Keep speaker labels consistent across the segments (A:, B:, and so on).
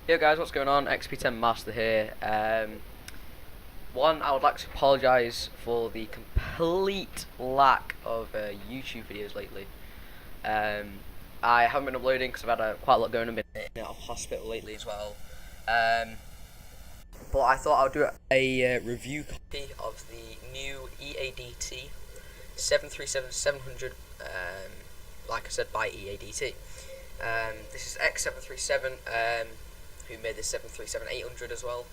A: Hey guys, what's going on? XP10 Master here. One, I would like to apologise for the complete lack of YouTube videos lately. I haven't been uploading because I've had quite a lot going on. Been in a hospital lately as well. But I thought I would do a review copy of the new EADT 737-700. Like I said, by EADT. This is X737. Who made the 737-800 as well.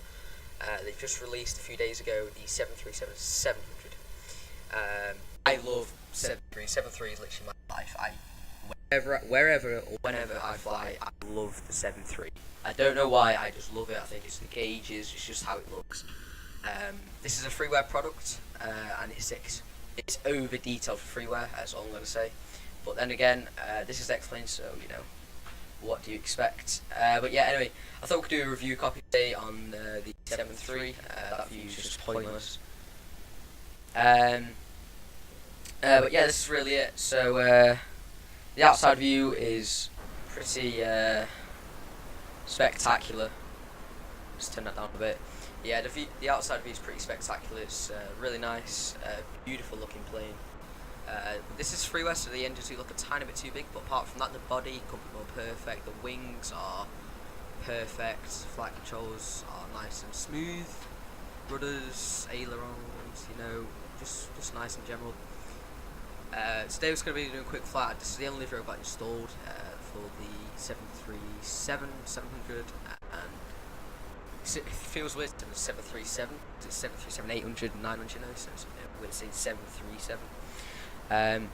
A: They just released a few days ago the 737-700. I love 737. 737 is literally my life. Wherever or whenever I fly, I love the 73. I don't know why, I just love it. I think it's the gauges, it's just how it looks. This is a freeware product, and it's over detailed for freeware, that's all I'm going to say. But then again, this is explained, so you know. What do you expect? But yeah, anyway, I thought we could do a review copy today on the 7.3. That view is just pointless. But yeah, this is really it. So the outside view is pretty spectacular. Just turn that down a bit. Yeah, the outside view is pretty spectacular. It's really nice, beautiful looking plane. This is freeware, so the engines do look a tiny bit too big, but apart from that, the body could be more perfect. The wings are perfect. Flight controls are nice and smooth. Rudders, ailerons, you know, just nice in general. Today we're going to be doing a quick flight. This is the only robot installed for the 737-700, and it feels weird to 737. It's 737-800 900 now, so we're going to say 737. I'm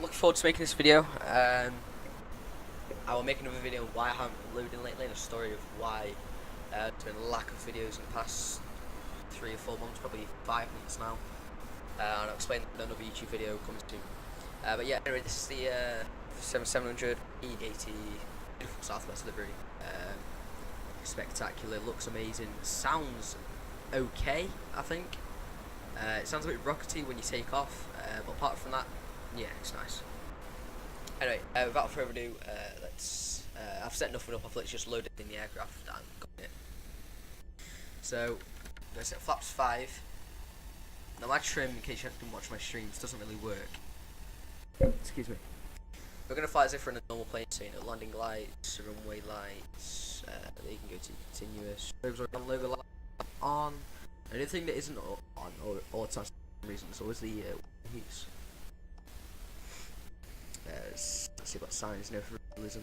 A: looking forward to making this video. I will make another video on why I haven't been loading lately, and a story of why there's been a lack of videos in the past 3 or 4 months, probably 5 months now. And I'll explain that another YouTube video comes soon. But yeah, anyway, this is the 700 EADT, beautiful Southwest livery. Spectacular, looks amazing, sounds okay, I think. It sounds a bit rockety when you take off, but apart from that, yeah, it's nice. Anyway, without further ado, I've set nothing up, I've literally just loaded in the aircraft and got it. So, I'm going to set flaps 5. Now my trim, in case you haven't watched my streams, doesn't really work. Excuse me. We're going to fly as if we're in a normal plane, so you know, landing lights, runway lights, they can go to continuous. Logo light on. The only thing that isn't on all time reason is always the heats. Let's see what signs, no realism.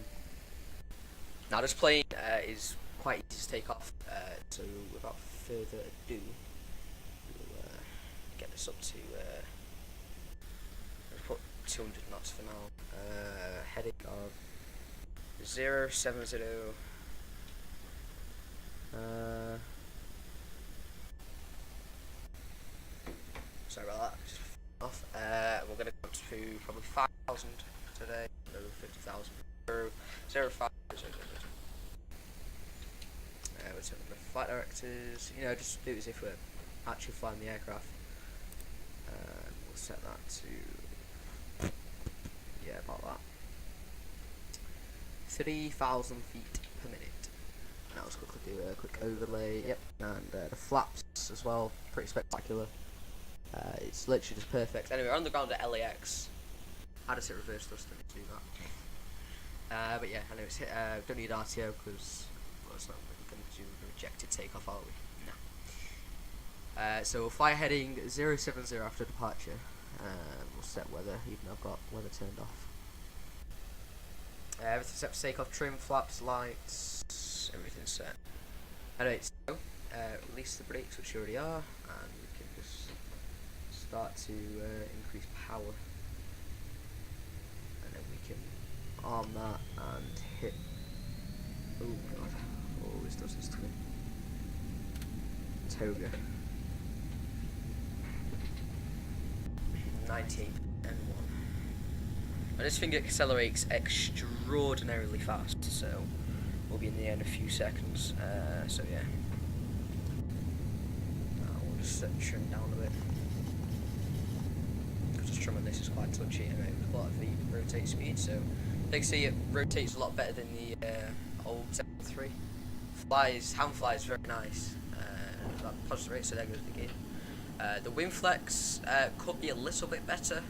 A: Now this plane is quite easy to take off, so without further ado, we'll get this up to, let's put 200 knots for now. Heading of 070. Sorry about that, just off. We're going to go to probably 5,000 today, no 50,000. 05. We're turning the flight directors, you know, just do it as if we're actually flying the aircraft. We'll set that to, yeah, about that. 3,000 feet per minute. Now let's quickly do a quick overlay, yep, and the flaps as well, pretty spectacular. It's literally just perfect. Anyway, we're on the ground at LAX. I just hit reverse thrust to do that. But yeah, I know it's hit. Don't need RTO because well, it's not going to do a rejected takeoff, are we? No. So we'll fly heading 070 after departure. We'll set weather, even though I've got weather turned off. Everything's set for takeoff, trim, flaps, lights, everything's set. Anyway, so release the brakes, which you already are, and we can just start to increase power, and then we can arm that and hit. Oh god, always does this to me. Toga 19 and 1. And this thing accelerates extraordinarily fast, so we'll be in the air in a few seconds. So yeah, we'll just set trim down a bit. Trim on this is quite touchy, anyway, with a lot of the rotate speed, so you can see it rotates a lot better than the old 73. flies, hand flies very nice. That positive rate, so there goes the gear. The wind flex could be a little bit better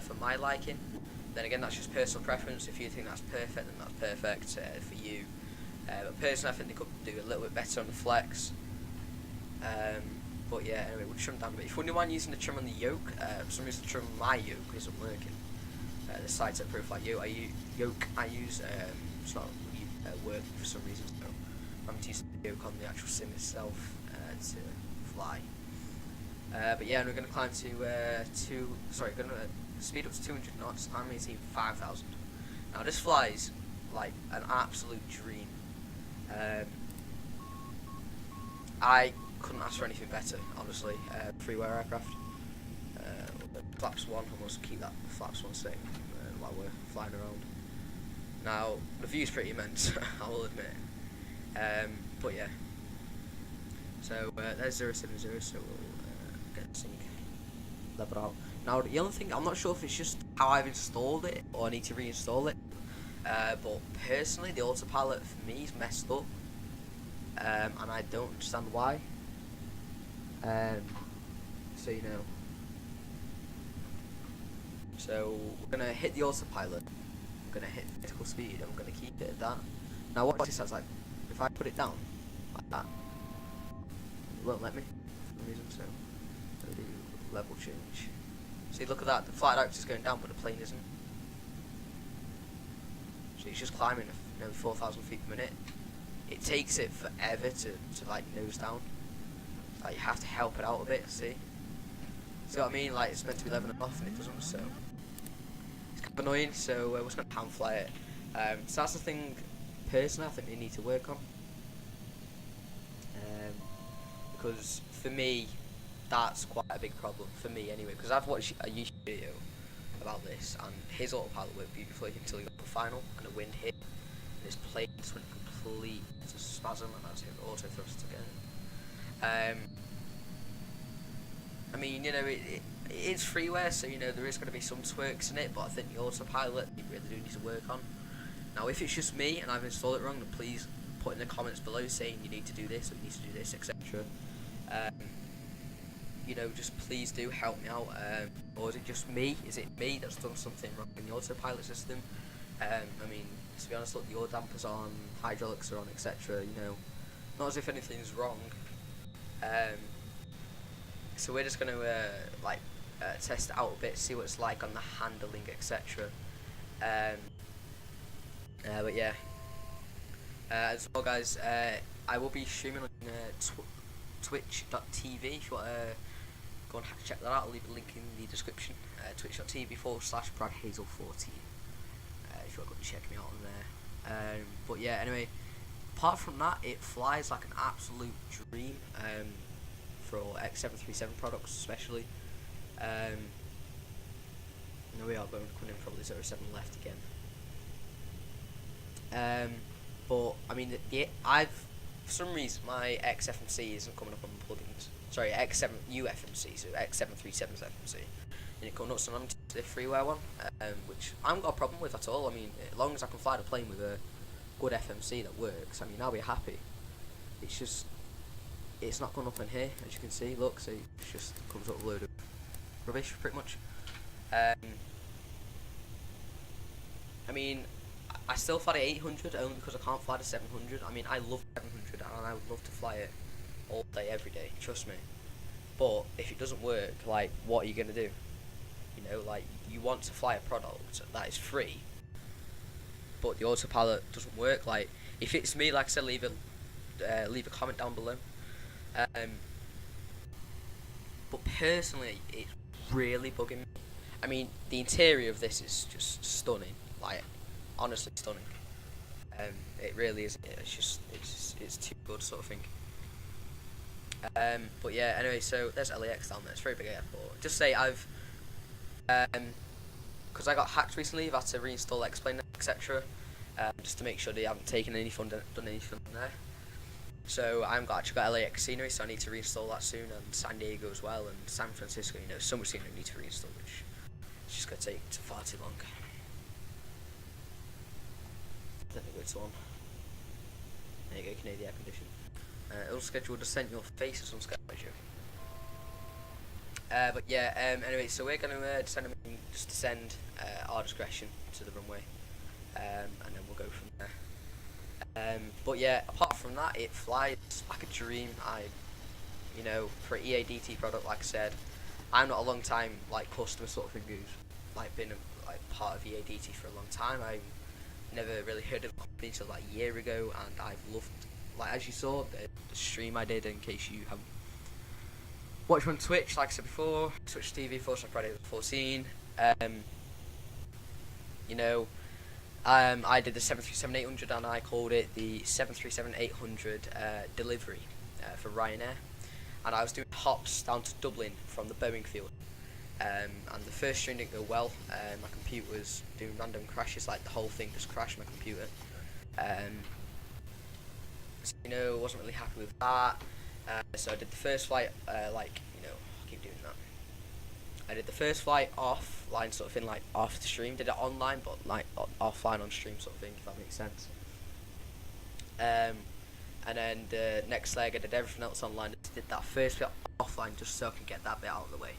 A: for my liking. Then again, that's just personal preference. If you think that's perfect, then that's perfect for you. But personally, I think they could do a little bit better on the flex. But yeah, anyway, we'll trim down a bit. If you wonder why I'm using the trim on the yoke, for some reason the trim on my yoke isn't working. The side set profile yoke I use, it's not working for some reason, so I'm using the yoke on the actual sim itself to fly. But yeah, and we're going to climb to going to speed up to 200 knots. I'm maintaining 5,000. Now this flies like an absolute dream. I couldn't ask for anything better, honestly. Freeware aircraft. Flaps 1, I must keep that flaps 1 setting while we're flying around. Now the view's pretty immense, I will admit. But yeah. So there's 070, so we'll get this thing leveled out. Now the other thing, I'm not sure if it's just how I've installed it or I need to reinstall it. But personally, the autopilot for me is messed up, and I don't understand why. So you know. So we're gonna hit the autopilot. We're gonna hit critical speed, and we're gonna keep it at that. Now watch this as like, if I put it down like that, it won't let me for some reason. So I'm gonna do level change. See, look at that. The flight director's going down, but the plane isn't. So it's just climbing, 4,000 feet per minute. It takes it forever to like nose down. Like you have to help it out a bit. See what I mean? Like it's meant to be leveling off and it doesn't. So it's kind of annoying. So we're just gonna hand fly it. So that's the thing. Personally, I think they need to work on. Because for me, that's quite a big problem for me anyway. Because I've watched a YouTube video about this, and his autopilot worked beautifully until he got to the final and the wind hit and his plane just went complete to spasm, and that's him auto thrust again. I mean, you know, it's freeware, so you know there is going to be some twerks in it, but I think the autopilot you really do need to work on. Now if it's just me and I've installed it wrong, then please put in the comments below saying you need to do this or you need to do this, etc. You know, just please do help me out. Or is it just me? Is it me that's done something wrong in the autopilot system? I mean, to be honest, look, the oil dampers are on, hydraulics are on, etc. You know, not as if anything's wrong. So we're just going to test it out a bit, see what it's like on the handling, etc. But yeah. As well, guys, I will be streaming on twitch.tv. If you want to go and check that out, I'll leave a link in the description. Twitch.tv/BradHazel14. If you want to go and check me out on there. But yeah, anyway, apart from that, it flies like an absolute dream. For X737 products, especially. There we are, going in probably 07 left again. But I mean, for some reason my XFMC isn't coming up on the plugins. Sorry, X7 UFMC, so X737 FMC, and it comes up on the freeware one, which I haven't got a problem with at all. I mean, as long as I can fly the plane with a good FMC that works, I mean, I'll be happy. It's just, it's not going up in here, as you can see. Look, see, it just comes up with a load of rubbish, pretty much. I mean, I still fly the 800 only because I can't fly the 700. I mean, I love 700 and I would love to fly it all day, every day, trust me. But if it doesn't work, like, what are you going to do? You know, like, you want to fly a product that is free, but the autopilot doesn't work. Like, if it's me, like I said, leave a comment down below. But personally, it's really bugging me. I mean, the interior of this is just stunning, like honestly stunning. It really is. It's just, it's too good, sort of thing. But yeah, anyway, so there's LAX down there. It's a very big airport. Just say I've, because I got hacked recently, I've had to reinstall Explain, etc. Just to make sure they haven't taken any fun, done anything there. So I've actually got LAX scenery, so I need to reinstall that soon, and San Diego as well, and San Francisco. You know, so much scenery I need to reinstall, which is just gonna take far too long. Let me go to one. There you go, you can hear the air condition. Unscheduled descent, your face is unscheduled. But yeah, anyway, so we're going to just descend our discretion to the runway, and then we'll go from there. But yeah, apart from that, it flies like a dream. You know, for an EADT product, like I said, I'm not a long time like customer sort of thing who's like been like part of EADT for a long time. I never really heard of the company until like a year ago, and I've loved, like as you saw, the stream I did. In case you haven't watched on Twitch, like I said before, Twitch TV, Forza Friday 14. You know, I did the 737-800 and I called it the 737-800 delivery for Ryanair, and I was doing hops down to Dublin from the Boeing field, and the first stream didn't go well. My computer was doing random crashes, like the whole thing just crashed my computer. So, you know, wasn't really happy with that. So I did the first flight, like, you know, I keep doing that. I did the first flight offline, sort of thing, like off the stream. Did it online, but like offline on stream, sort of thing, if that makes sense. And then the next leg, I did everything else online. I did that first bit offline just so I can get that bit out of the way.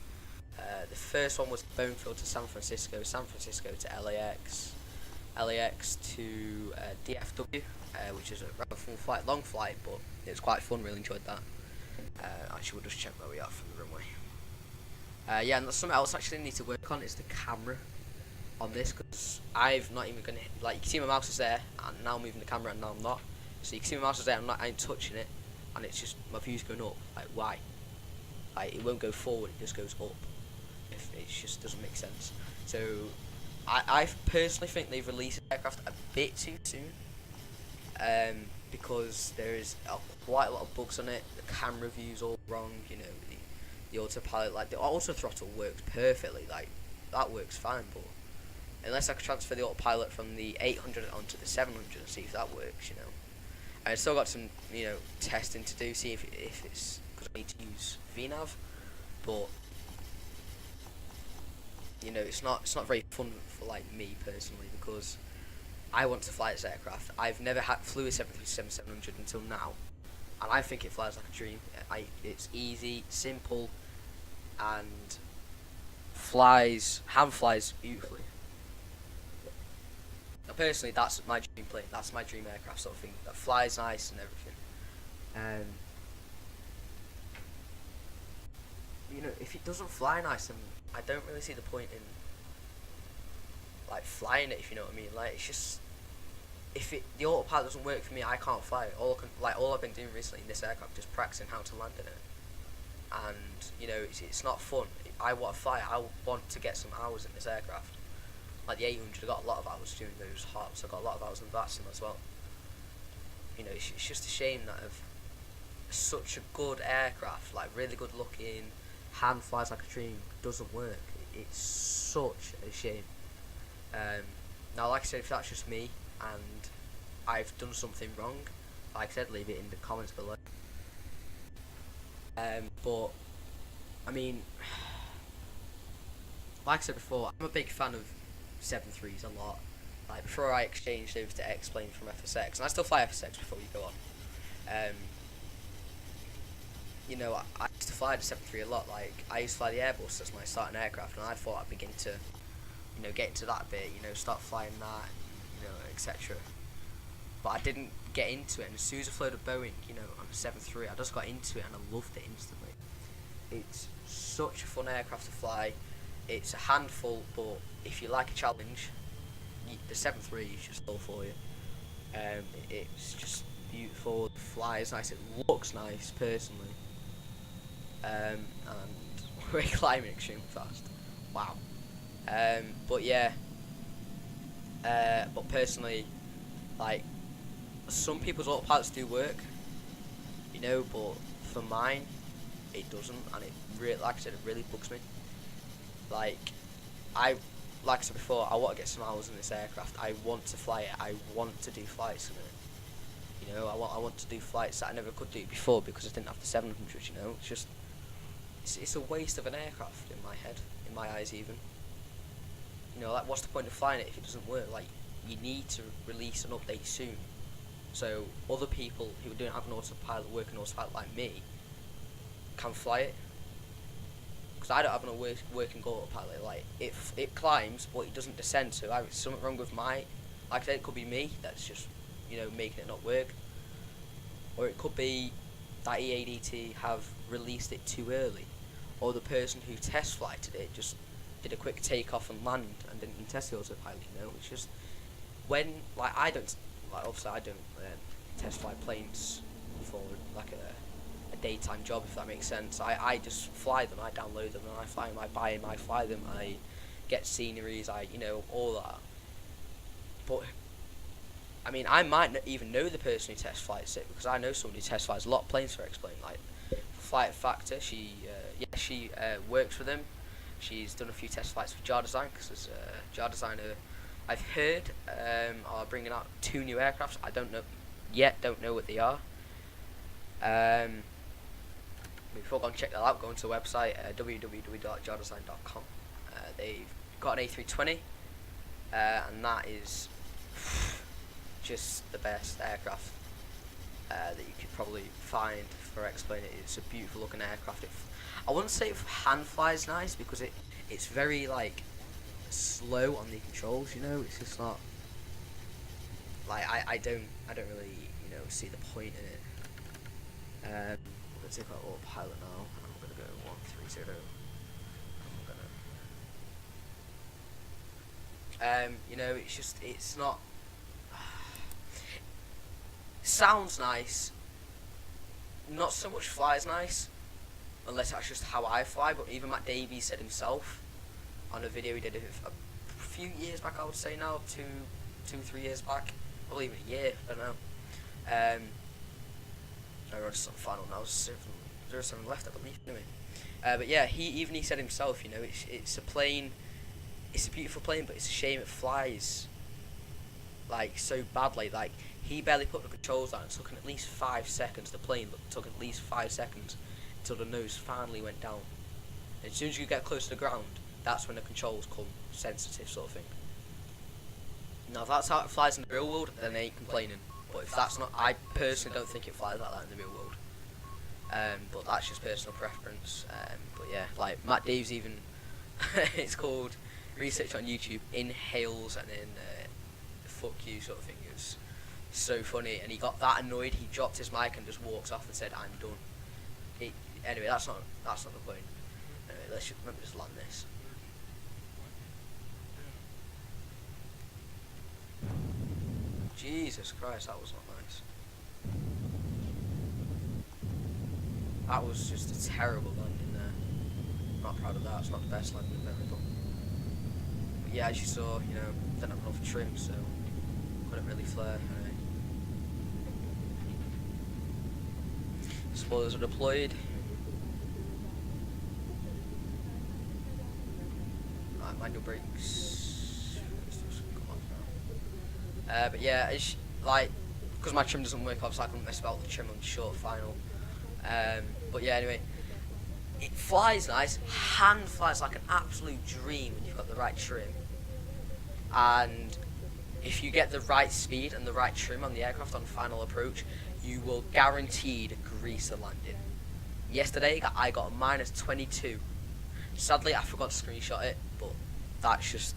A: The first one was Bonefield to San Francisco, San Francisco to LAX, LAX to DFW, which is a rather fun flight, long flight, but it was quite fun. Really enjoyed that. Actually, we'll just check where we are from the runway. Yeah, and there's something else actually I need to work on is the camera on this, because I've not even gonna, like, you can see my mouse is there, and now I'm moving the camera, and now I'm not. So you can see my mouse is there, I ain't touching it, and it's just my view's going up. Like, why? Like, it won't go forward, it just goes up. If it just doesn't make sense. So I personally think they've released the aircraft a bit too soon, because there is quite a lot of bugs on it. The camera view's all wrong. You know, the autopilot, like the auto throttle works perfectly, like that works fine, but unless I could transfer the autopilot from the 800 onto the 700 and see if that works, you know. I still got some, you know, testing to do, see if it's, because I need to use VNav, but you know, it's not very fun for like me personally, because I want to fly this aircraft. I've never flew a 737-700 until now, and I think it flies like a dream. It's easy, simple, and hand flies beautifully. Now, personally, that's my dream plane. That's my dream aircraft, sort of thing. That flies nice and everything. You know, if it doesn't fly nice, then I don't really see the point in like flying it, if you know what I mean. Like, it's just, if the autopilot doesn't work for me, I can't fly it. All I've been doing recently in this aircraft is practicing how to land in it, and you know, it's not fun. I want to fly it. I want to get some hours in this aircraft. Like the 800, I got a lot of hours doing those hops. I got a lot of hours in VATSIM as well. You know, it's just a shame that of such a good aircraft, like really good looking, hand flies like a dream, doesn't work. It's such a shame. Now, like I said, if that's just me and I've done something wrong, like I said, leave it in the comments below. But I mean, like I said before, I'm a big fan of 7.3s a lot. Like, before I exchanged over to X-plane from FSX, and I still fly FSX before you go on. You know, I used to fly the 7.3 a lot. Like, I used to fly the Airbus as my starting aircraft, and I thought I'd begin to, you know, get into that bit, you know, start flying that, you know, etc. But I didn't get into it, and as soon as I flew the Boeing, you know, on the 7.3, I just got into it, and I loved it instantly. It's such a fun aircraft to fly. It's a handful, but if you like a challenge, the 7.3 is just all for you. It's just beautiful, it flies nice, it looks nice, personally. And we're climbing extremely fast. Wow. But yeah. But personally, like, some people's autopilots do work, you know, but for mine, it doesn't, and it really, like I said, it really bugs me. Like I said before, I want to get some hours in this aircraft. I want to fly it. I want to do flights in it. You know, I want to do flights that I never could do before because I didn't have the 700. You know, it's just, it's a waste of an aircraft in my head, in my eyes even. You know, like, what's the point of flying it if it doesn't work? Like, you need to release an update soon so other people who don't have an autopilot, working autopilot like me, can fly it. Because I don't have a working autopilot. Like, if it climbs, but it doesn't descend, so either something wrong with my, like I said, it could be me that's just, making it not work, or it could be that EADT have released it too early, or the person who test flighted it just did a quick takeoff and land and didn't test the autopilot. It's just when, like, obviously I don't test fly planes for like a daytime job, if that makes sense. I just fly them, I download them, and I fly them, I buy them, I fly them, I get sceneries, all that. But I mean, I might not even know the person who test flights it, because I know somebody who test flies a lot of planes for X-Plane. Like, Flight Factor, she works for them. She's done a few test flights for Jar Design, because there's Jar Designer, I've heard, are bringing out 2 new aircrafts. I don't know what they are. Before going to check that out, go onto the website, www.jardesign.com. They've got an A320, and that is just the best aircraft that you could probably find for X-Plane. It's a beautiful looking aircraft. I wouldn't say hand flies nice, because it's very like slow on the controls. It's just not like I don't really see the point in it. I'm gonna take out autopilot now, and I'm gonna go 130. It's not. Sounds nice. Not so much flies nice, unless that's just how I fly. But even Matt Davies said himself on a video he did a few years back, I would say now, 3 years back, or even a year, I don't know. I wrote some final now, 7 left, I believe, anyway. But yeah, he said himself, it's a plane, it's a beautiful plane, but it's a shame it flies like so badly. Like, he barely put the controls down. It took at least 5 seconds. The plane took at least 5 seconds until the nose finally went down. And as soon as you get close to the ground, that's when the controls come sensitive, sort of thing. Now, if that's how it flies in the real world, then I ain't complaining. But if that's not, I personally don't think it flies like that in the real world. But that's just personal preference. But yeah, like Matt Dave's even, it's called research on YouTube, inhales and then fuck you sort of thing. It was so funny, and he got that annoyed, he dropped his mic and just walks off and said, "I'm done." Anyway, that's not the point. Anyway, let me just land this. Jesus Christ, that was not nice. That was just a terrible landing there. I'm not proud of that. It's not the best landing I've ever done. But yeah, as you saw, didn't have enough trim, so couldn't really flare. Anyway. Spoilers are deployed. Right, manual brakes. But yeah, because my trim doesn't work, obviously I couldn't mess about the trim on the short final. But yeah, anyway, it flies nice. Hand flies like an absolute dream when you've got the right trim. And if you get the right speed and the right trim on the aircraft on final approach, you will guaranteed grease a landing. Yesterday, I got a -22. Sadly, I forgot to screenshot it, but that's just,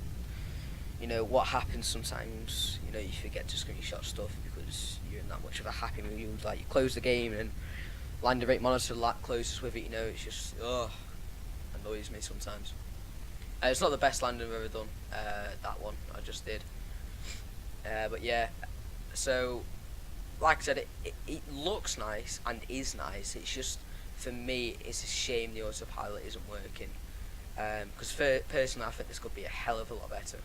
A: what happens sometimes. You forget to screenshot stuff because you're in that much of a happy mood. Like, you close the game and landing rate monitor closes with it. It's just annoys me sometimes. It's not the best landing I've ever done. That one I just did. But yeah, so like I said, it looks nice and is nice. It's just, for me, it's a shame the autopilot isn't working. Because personally, I think this could be a hell of a lot better.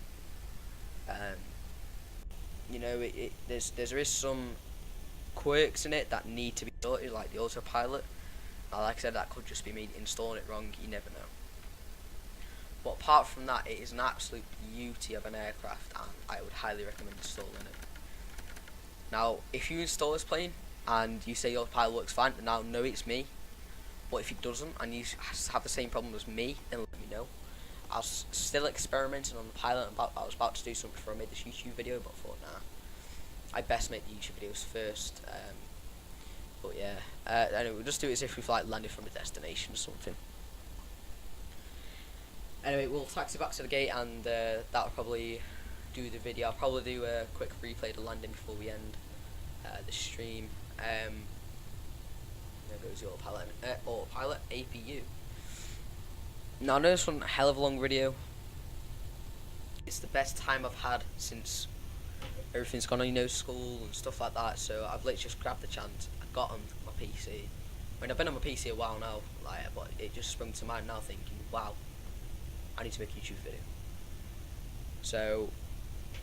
A: There is some quirks in it that need to be sorted, like the autopilot. Like I said, that could just be me installing it wrong. You never know. But apart from that, it is an absolute beauty of an aircraft, and I would highly recommend installing it. Now, if you install this plane and you say your pilot works fine, then I'll know it's me. But if it doesn't, and you have the same problem as me, then let me know. I was still experimenting on the pilot. I was about to do something before I made this YouTube video, but I thought, nah, I best make the YouTube videos first. But yeah, anyway, we'll just do it as if we've like landed from a destination or something. Anyway, we'll taxi back to the gate, and that'll probably do the video. I'll probably do a quick replay of the landing before we end the stream. There goes the autopilot APU. Now I know this one a hell of a long video. It's the best time I've had since everything's gone on, you know, school and stuff like that. So I've literally just grabbed the chance. I got on my PC. I mean, I've been on my PC a while now, like, but it just sprung to mind now, thinking, wow, I need to make a YouTube video. So,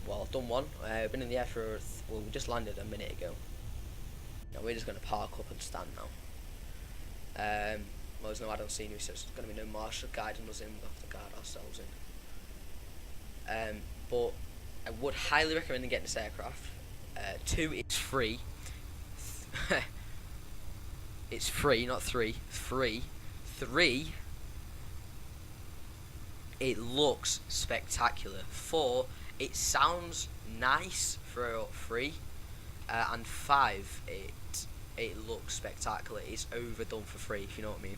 A: well, I've done one. I've been in the air for, well, we just landed a minute ago. Now we're just going to park up and stand now. Well, there's no adult scenery, so there's going to be no marshal guiding us in. We'll have to guard ourselves in. But I would highly recommend getting this aircraft. 2, it's free. It's free, not 3. 3. 3. It looks spectacular. 4. It sounds nice for free. And 5. It looks spectacular. It's overdone for free, if you know what I mean.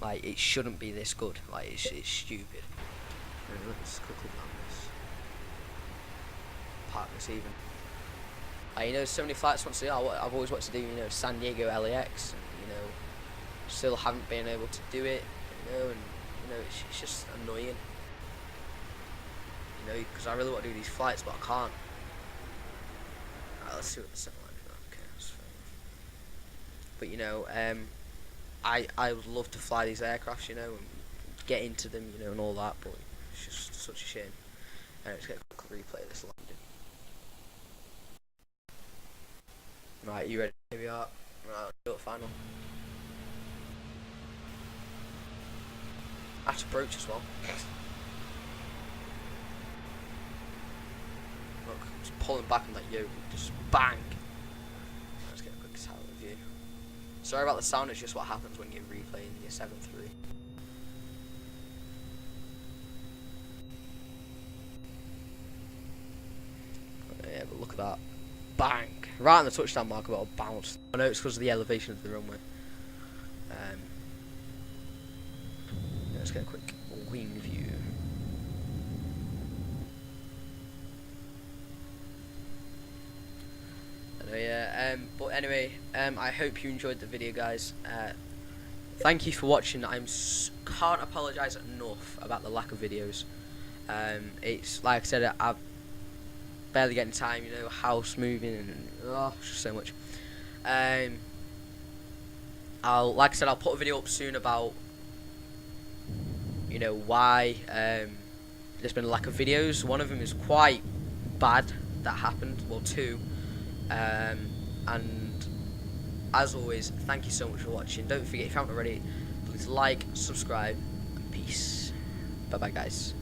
A: Like, it shouldn't be this good. Like, it's stupid. Let's quickly land this. Park this even. You know, so many flights want to do. I've always wanted to do, you know, San Diego LAX, and, you know, still haven't been able to do it. You know, and you know, it's just annoying. You know, because I really want to do these flights, but I can't. Alright, let's see what the second line is. Okay, that's fair enough. But you know, I would love to fly these aircrafts, you know, and get into them, you know, and all that, but it's just such a shame. Let's get a quick replay of this landing. Right, you ready? Here we are. Right, do it final. I have to broach as well. Look, just pulling back on that yoke, just bang. Let's get a quick tower view. Sorry about the sound, it's just what happens when you're replaying your 7.3. Yeah, but look at that. Bang! Right on the touchdown marker, but I'll bounce. I know it's because of the elevation of the runway. Let's get a quick wing view. But anyway, I hope you enjoyed the video, guys. Thank you for watching. Can't apologise enough about the lack of videos. It's like I said, I've barely getting time, you know, house moving and just so much. Like I said, I'll put a video up soon about, you know, why there's been a lack of videos. One of them is quite bad that happened, well, 2. And as always, thank you so much for watching. Don't forget, if you haven't already, please like, subscribe, and peace. Bye bye, guys.